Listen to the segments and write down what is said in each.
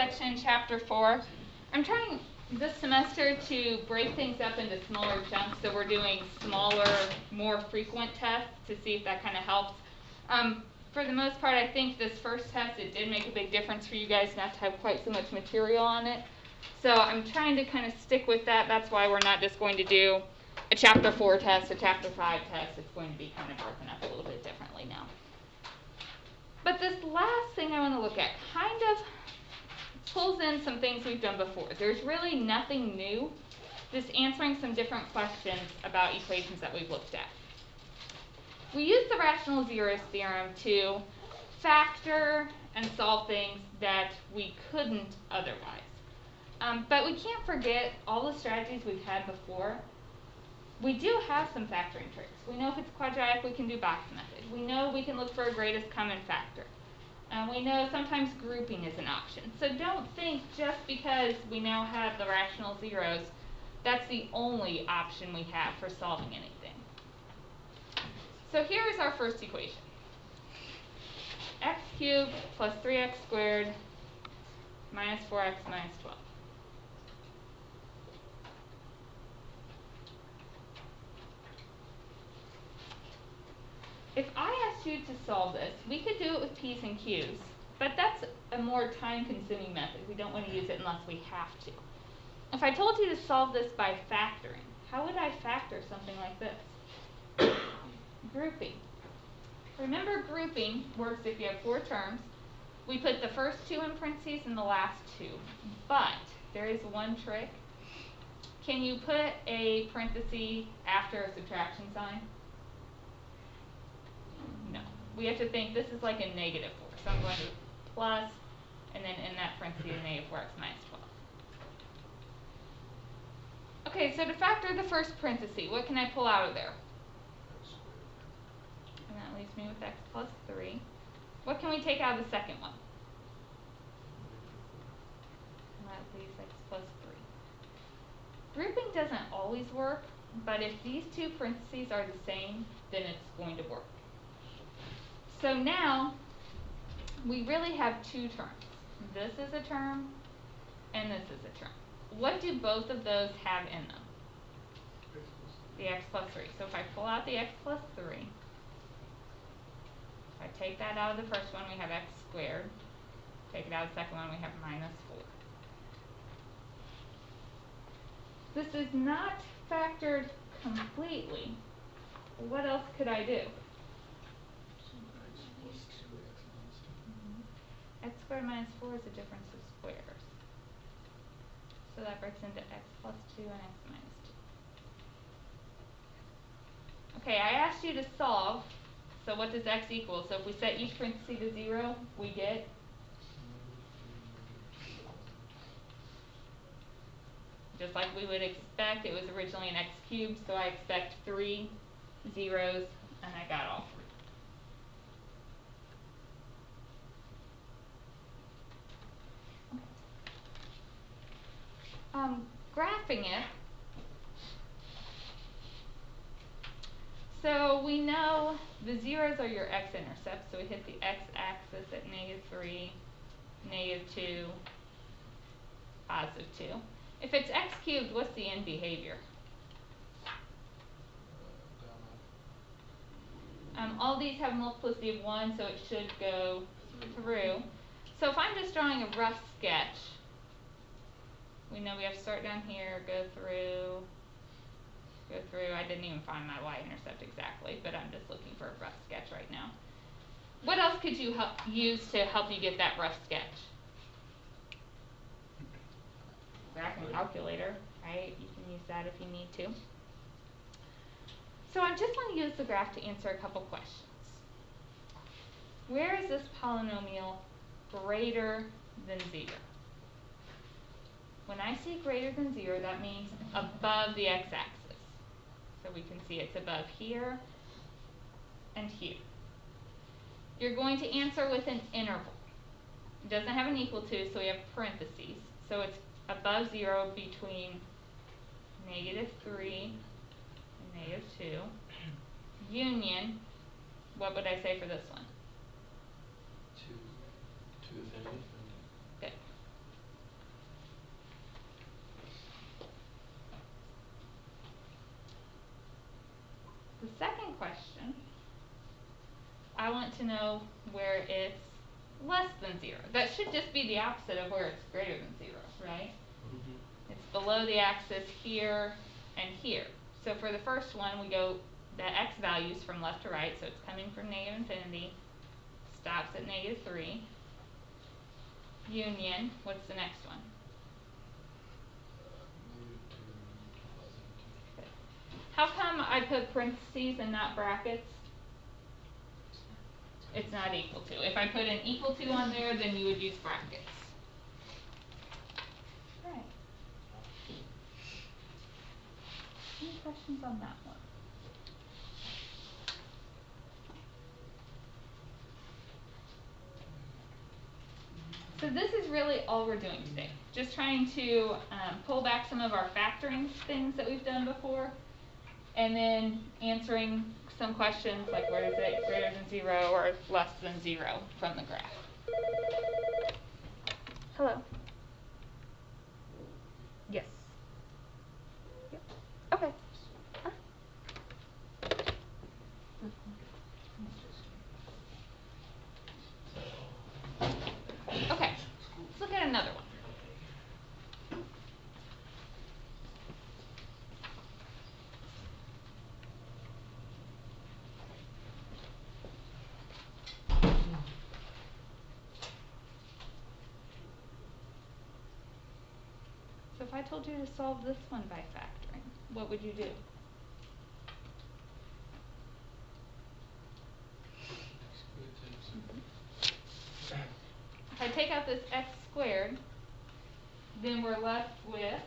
section, chapter 4. I'm trying this semester to break things up into smaller chunks, so we're doing smaller, more frequent tests to see if that kind of helps. For the most part, I think this first test, it did make a big difference for you guys not to have quite so much material on it. So I'm trying to kind of stick with that. That's why we're not just going to do a chapter 4 test, a chapter 5 test. It's going to be kind of broken up a little bit differently now. But this last thing I want to look at kind of pulls in some things we've done before. There's really nothing new, just answering some different questions about equations that we've looked at. We use the rational zeros theorem to factor and solve things that we couldn't otherwise. But we can't forget all the strategies we've had before. We do have some factoring tricks. We know if it's quadratic, we can do box method. We know we can look for a greatest common factor. We know sometimes grouping is an option. So don't think just because we now have the rational zeros, that's the only option we have for solving anything. So here is our first equation. X cubed plus 3x squared minus 4x minus 12. If I asked you to solve this, we could do it with p's and q's, but that's a more time-consuming method. We don't want to use it unless we have to. If I told you to solve this by factoring, how would I factor something like this? Grouping. Remember, grouping works if you have 4 terms. We put the first 2 in parentheses and the last 2. But there is one trick. Can you put a parenthesis after a subtraction sign? No. We have to think this is like a negative 4. So I'm going to plus, and then in that parenthesis, negative 4x minus 12. Okay, so to factor the first parenthesis, what can I pull out of there? And that leaves me with x plus 3. What can we take out of the second one? And that leaves x plus 3. Grouping doesn't always work, but if these 2 parentheses are the same, then it's going to work. So now, we really have 2 terms. This is a term, and this is a term. What do both of those have in them? The x plus 3. So if I pull out the x plus 3, if I take that out of the first one, we have x squared. Take it out of the second one, we have minus 4. This is not factored completely. What else could I do? X squared minus 4 is a difference of squares. So that breaks into x plus 2 and x minus 2. Okay, I asked you to solve. So what does x equal? So if we set each parenthesis to 0, we get just like we would expect. It was originally an x cubed, so I expect 3 zeros, and I got all 3. Graphing it. So we know the zeros are your x-intercepts, so we hit the x-axis at -3, -2, +2. If it's x cubed, what's the end behavior? All these have a multiplicity of 1, so it should go through. So if I'm just drawing a rough sketch, we know we have to start down here, go through. I didn't even find my y-intercept exactly, but I'm just looking for a rough sketch right now. What else could you use to help you get that rough sketch? Graphing calculator, right? You can use that if you need to. So I just want to use the graph to answer a couple questions. Where is this polynomial greater than 0? When I see greater than 0, that means above the x-axis. So we can see it's above here and here. You're going to answer with an interval. It doesn't have an equal to, so we have parentheses. So it's above 0 between -3 and -2. Union, what would I say for this one? To infinity. Good. second question, I want to know where it's less than 0. That should just be the opposite of where it's greater than 0, right? It's below the axis here and here. So for the first one, we go the x values from left to right, so it's coming from negative infinity, stops at -3. Union, what's the next one? Good. How come I put parentheses and not brackets? It's not equal to. If I put an equal to on there, then you would use brackets. Right. Any questions on that one? So this is really all we're doing today. Just trying to pull back some of our factoring things that we've done before, and then answering some questions like where is it greater than 0 or less than 0 from the graph. Hello. Yes. Yep. Okay. Okay, let's look at another one. So if I told you to solve this one by factoring, what would you do? If I take out this x squared, then we're left with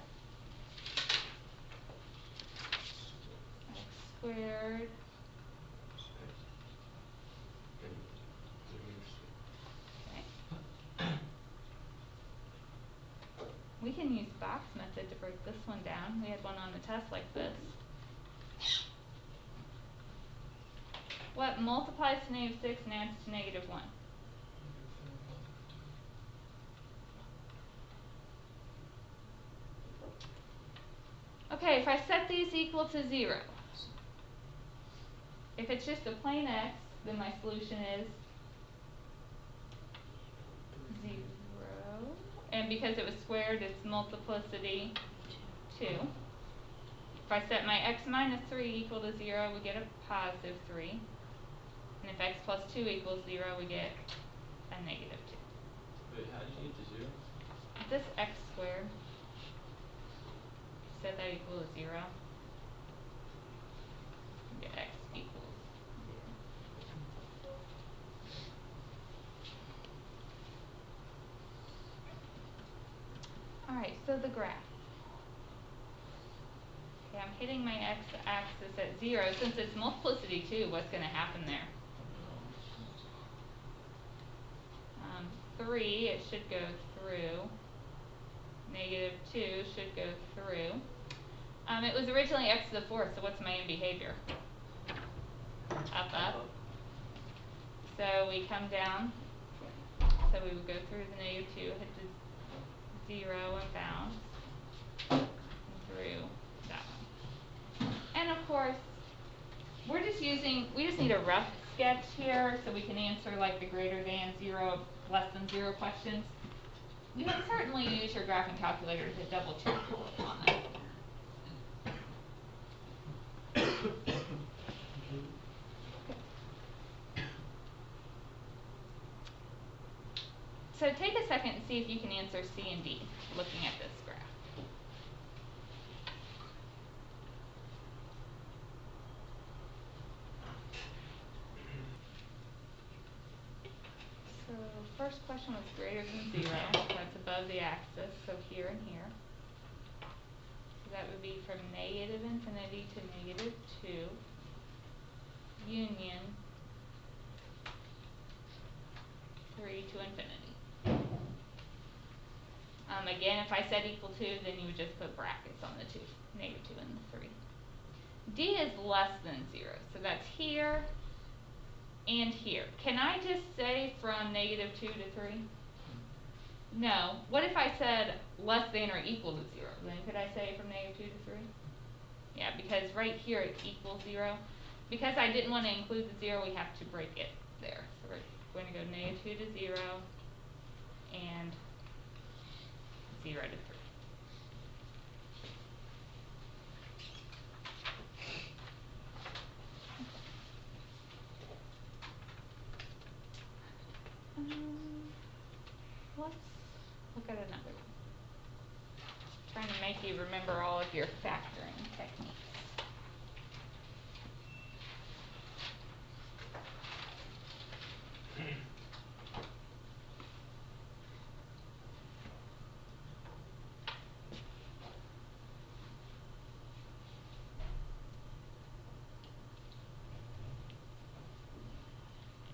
x squared we can use box method to break this one down. We had one on the test like this. What multiplies to -6 and adds to -1? Okay, if I set these equal to 0, if it's just a plain x, then my solution is 0. And because it was squared, it's multiplicity 2. If I set my x minus 3 equal to 0, we get a positive 3. And if x plus 2 equals 0, we get a -2. Wait, how did you get to 0? This x squared, set that equal to 0. Get x equals 0. Alright, so the graph. Okay, I'm hitting my x-axis at 0. Since it's multiplicity 2, what's going to happen there? 3, it should go through. -2 should go through. It was originally x to the 4th, so what's my end behavior? Up, up. So we come down. So we would go through the -2, hit the 0 and bounce through that one. And of course, we just need a rough sketch here so we can answer like the greater than 0, less than 0 questions. You can certainly use your graphing calculator to double check on that. So take a second and see if you can answer C and D looking at this graph. So first question was greater than 0, that's above the axis, so here and here. So that would be from -infinity to -2, union 3 to infinity. Again, if I said equal to, then you would just put brackets on the 2, -2 and the 3. D is less than 0, so that's here and here. Can I just say from -2 to 3? No. What if I said less than or equal to 0? Then could I say from -2 to 3? Yeah, because right here it equals 0. because I didn't want to include the 0, we have to break it there. So we're going to go -2 to 0 and 0 to 3. Let's look at another one. Trying to make you remember all of your factoring techniques.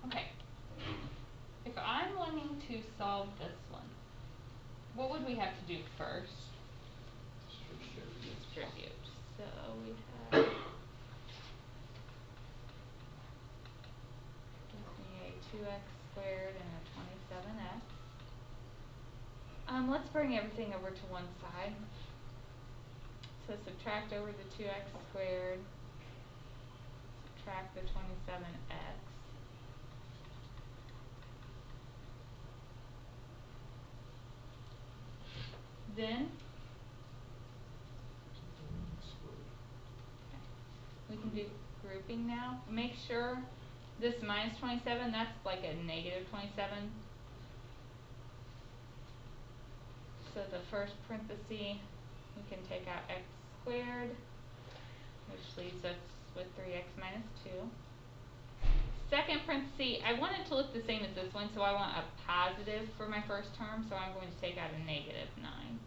Okay. If I'm wanting to solve this one, what would we have to do first? Distribute. So we have gives me a 2x squared and a 27x. Let's bring everything over to one side. So subtract over the 2x squared, subtract the 27x. Then we can do grouping now. Make sure this minus 27, that's like a negative 27. So the first parenthesis, we can take out x squared, which leaves us with 3x minus 2. Second parenthesis, I want it to look the same as this one, so I want a positive for my first term, so I'm going to take out a negative 9.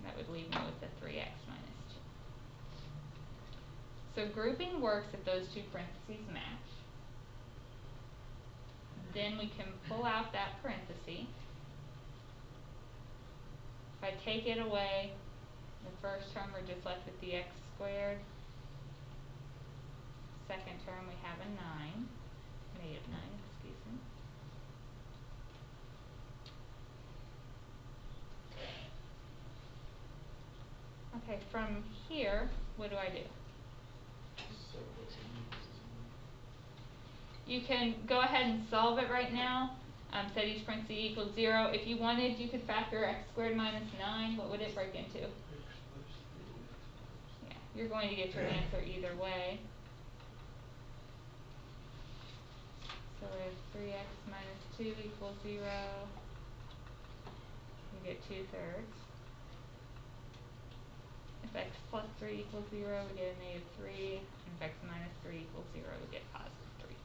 That would leave me with a 3x minus 2. So grouping works if those two parentheses match. Then we can pull out that parenthesis. If I take it away, the first term we're just left with the x squared. Second term we have a 9, negative 9, excuse me. Okay, from here, what do I do? You can go ahead and solve it right now. Set each parenthesis equals 0. If you wanted, you could factor x squared minus 9. What would it break into? Yeah, you're going to get your answer either way. So if 3x minus 2 equals 0, you get 2/3. If x plus 3 equals 0, we get a negative 3. And if x minus 3 equals 0, we get positive 3.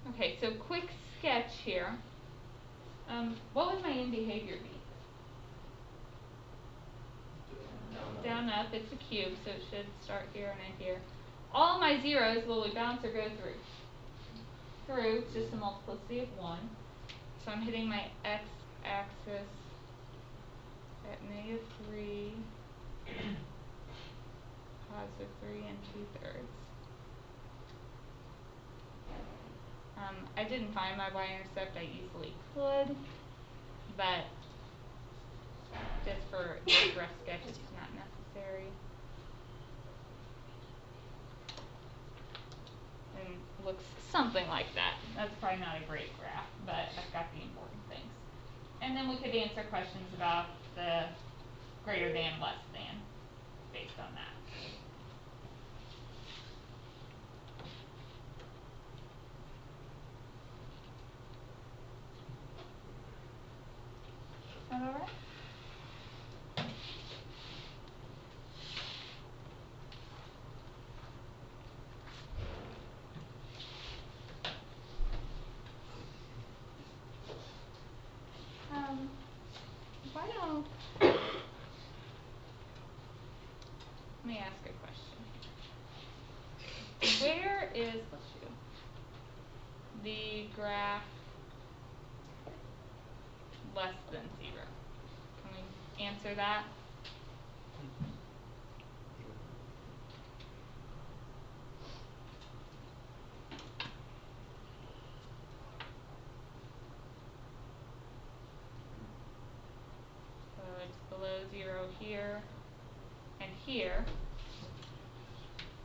Okay, so quick sketch here. What would my end behavior be? Down, up, it's a cube, so it should start here and end here. All my zeros, will we bounce or go through? Through, it's just a multiplicity of 1. So I'm hitting my x-axis at negative 3, positive 3 and 2/3. I didn't find my y-intercept, I easily could, but just for this rough sketch, it's not necessary. And looks something like that. That's probably not a great graph, but I've got the important things. And then we could answer questions about the greater than, less than, based on that. Is that all right? Why don't, let me ask a question. Where is, the graph less than 0? Can we answer that? below 0 here and here.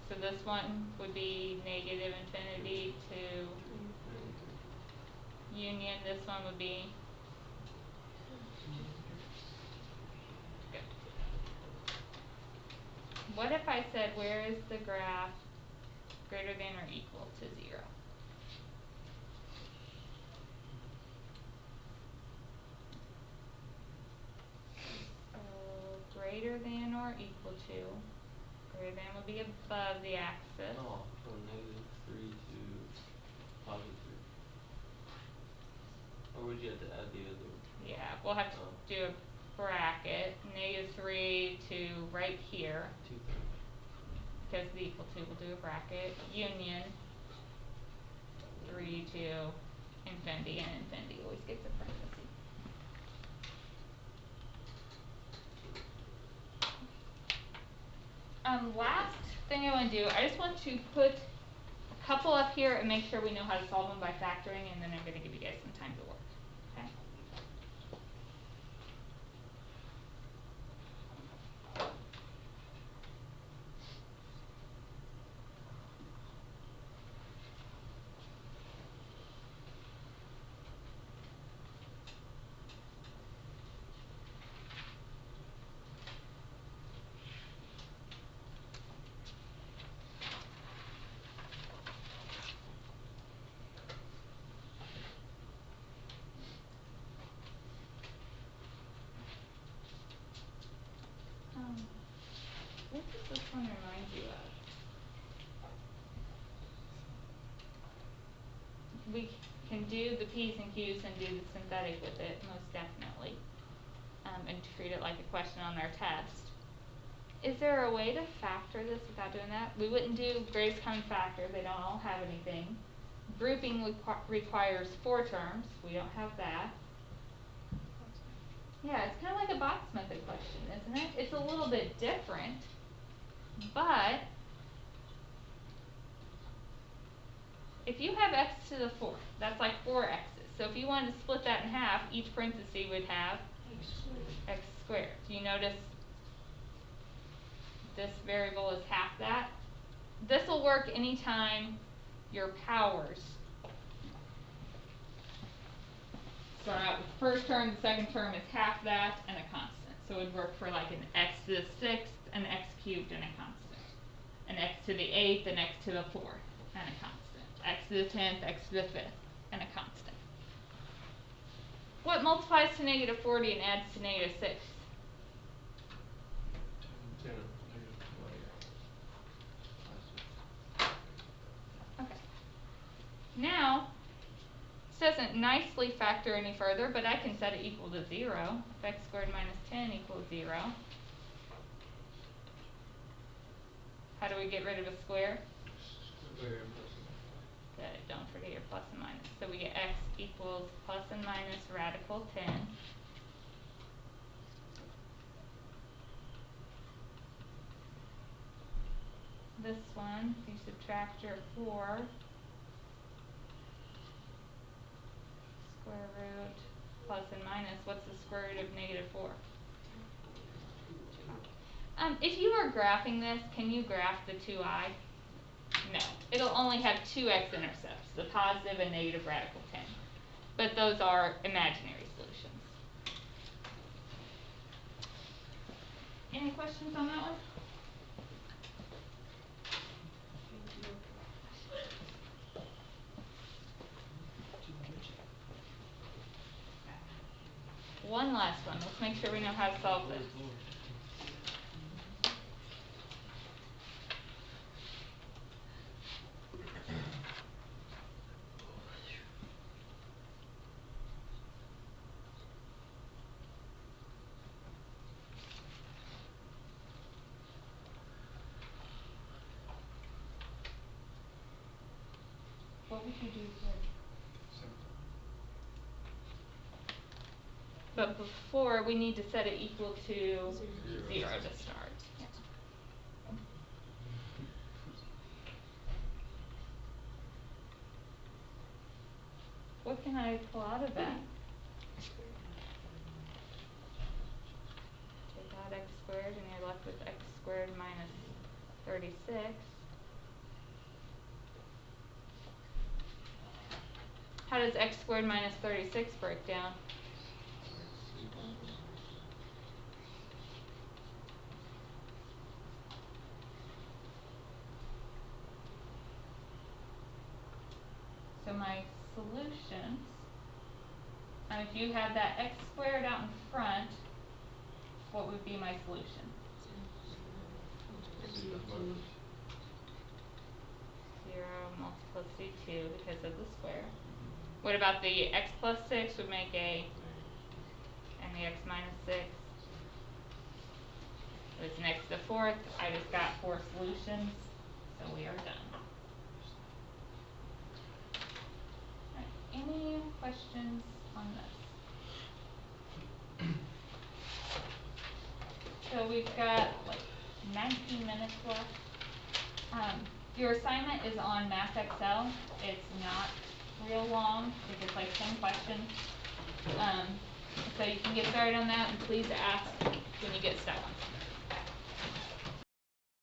So this one would be negative infinity to union. This one would be good. What if I said, where is the graph greater than or equal to 0? So greater than or equal to, greater than would be above the axis. Oh, from -3 to +3. Or would you have to add the other? Yeah, we'll have to do a bracket, -3 to right here, 2/3. because the equal to will do a bracket, union 3 to infinity, and infinity always gets a parenthesis. Last thing I want to do, I just want to put a couple up here and make sure we know how to solve them by factoring, and then I'm going to give you guys some time to work. Okay? What does this one remind you of? We can do the P's and Q's and do the synthetic with it, most definitely, and treat it like a question on our test. Is there a way to factor this without doing that? We wouldn't do greatest common factor, they don't all have anything. Grouping requires 4 terms, we don't have that. Yeah, it's kind of like a box method question, isn't it? It's a little bit different, but if you have x to the 4th, that's like 4 x's. So if you wanted to split that in half, each parenthesis would have x squared. Do you notice this variable is half that? This will work anytime your powers start out with the first term, the second term is half that, and a constant. So it would work for like an x to the 6th, an x cubed, and a constant. An x to the 8th, an x to the 4th, and a constant. X to the 10th, x to the 5th, and a constant. What multiplies to -40 and adds to -6? 10. Okay. Now, this doesn't nicely factor any further, but I can set it equal to 0. If x squared minus 10 equals 0. How do we get rid of a square? Square plus and Good, don't forget your plus and minus. So we get x equals plus and minus radical 10. This one, if you subtract your 4, square root plus and minus, what's the square root of -4? If you are graphing this, can you graph the 2i? No, it'll only have 2 x-intercepts, the positive and negative radical 10. But those are imaginary solutions. Any questions on that one? One last one. Let's make sure we know how to solve this. What would you do here? But before, we need to set it equal to 0 to start. Yeah. What can I pull out of that? squared, and you're left with x squared minus 36. How does x squared minus 36 break down? So my solutions, if you had that x squared out in front, what would be my solution? 0 multiplicity 2 because of the square. What about the x plus 6 would make a, and the x minus 6? It's next to the fourth. I just got 4 solutions, so we are done. Alright, any questions on this? So we've got like 19 minutes left. Your assignment is on Math Excel. It's not real long. It's just like 10 questions. So you can get started on that, and please ask when you get stuck.